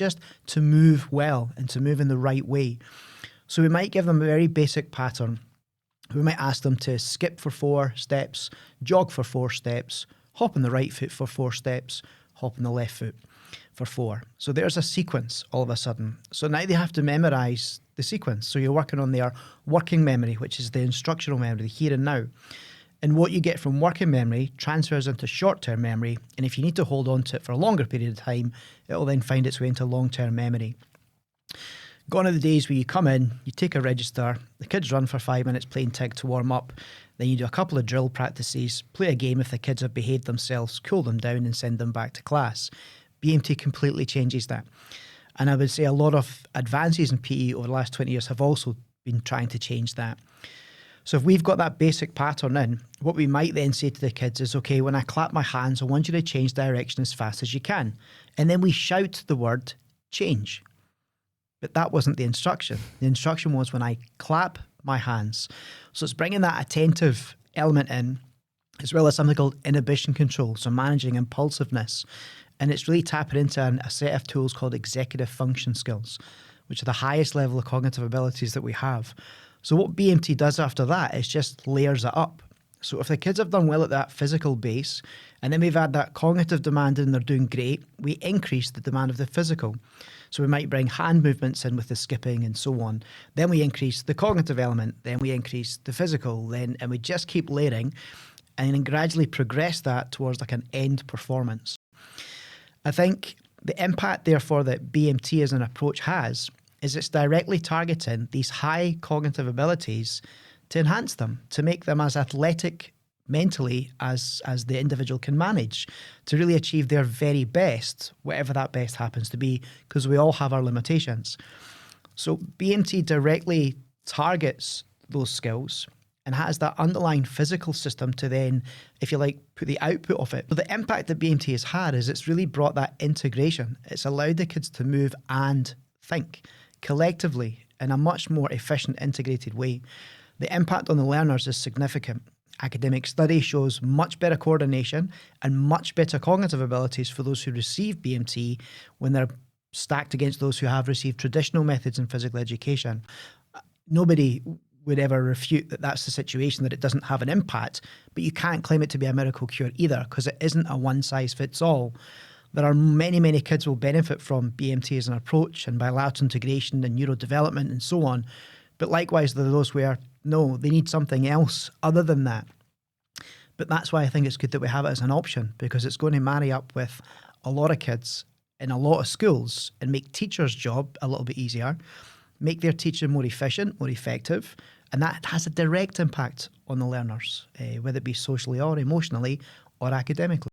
just to move well and to move in the right way. So we might give them a very basic pattern. We might ask them to skip for 4 steps, jog for 4 steps, hop on the right foot for 4 steps, hop on the left foot for 4. So there's a sequence all of a sudden. So now they have to memorize the sequence. So you're working on their working memory, which is the instructional memory, the here and now. And what you get from working memory transfers into short-term memory. And if you need to hold on to it for a longer period of time, it will then find its way into long-term memory. Gone are the days where you come in, you take a register, the kids run for 5 minutes playing tag to warm up, then you do a couple of drill practices, play a game if the kids have behaved themselves, cool them down and send them back to class. BMT completely changes that. And I would say a lot of advances in PE over the last 20 years have also been trying to change that. So if we've got that basic pattern in, what we might then say to the kids is, okay, when I clap my hands, I want you to change direction as fast as you can. And then we shout the word change. But that wasn't the instruction. The instruction was when I clap my hands. So it's bringing that attentive element in, as well as something called inhibition control, so managing impulsiveness. And it's really tapping into a set of tools called executive function skills, which are the highest level of cognitive abilities that we have. So what BMT does after that is just layers it up. So if the kids have done well at that physical base, and then we've had that cognitive demand and they're doing great, we increase the demand of the physical. So we might bring hand movements in with the skipping and so on. Then we increase the cognitive element, then we increase the physical, and we just keep layering and then gradually progress that towards like an end performance. I think the impact, therefore, that BMT as an approach has is it's directly targeting these high cognitive abilities to enhance them, to make them as athletic mentally as the individual can manage, to really achieve their very best, whatever that best happens to be, because we all have our limitations. So BMT directly targets those skills and has that underlying physical system to then, if you like, put the output of it. But the impact that BMT has had is it's really brought that integration. It's allowed the kids to move and think collectively in a much more efficient, integrated way. The impact on the learners is significant. Academic study shows much better coordination and much better cognitive abilities for those who receive BMT when they're stacked against those who have received traditional methods in physical education. Nobody would ever refute that that's the situation, that it doesn't have an impact, but you can't claim it to be a miracle cure either, because it isn't a one-size-fits-all. There are many, many kids will benefit from BMT as an approach and bilateral integration and neurodevelopment and so on. But likewise, there are those where, no, they need something else other than that. But that's why I think it's good that we have it as an option, because it's going to marry up with a lot of kids in a lot of schools and make teachers' job a little bit easier, make their teaching more efficient, more effective, and that has a direct impact on the learners, whether it be socially or emotionally or academically.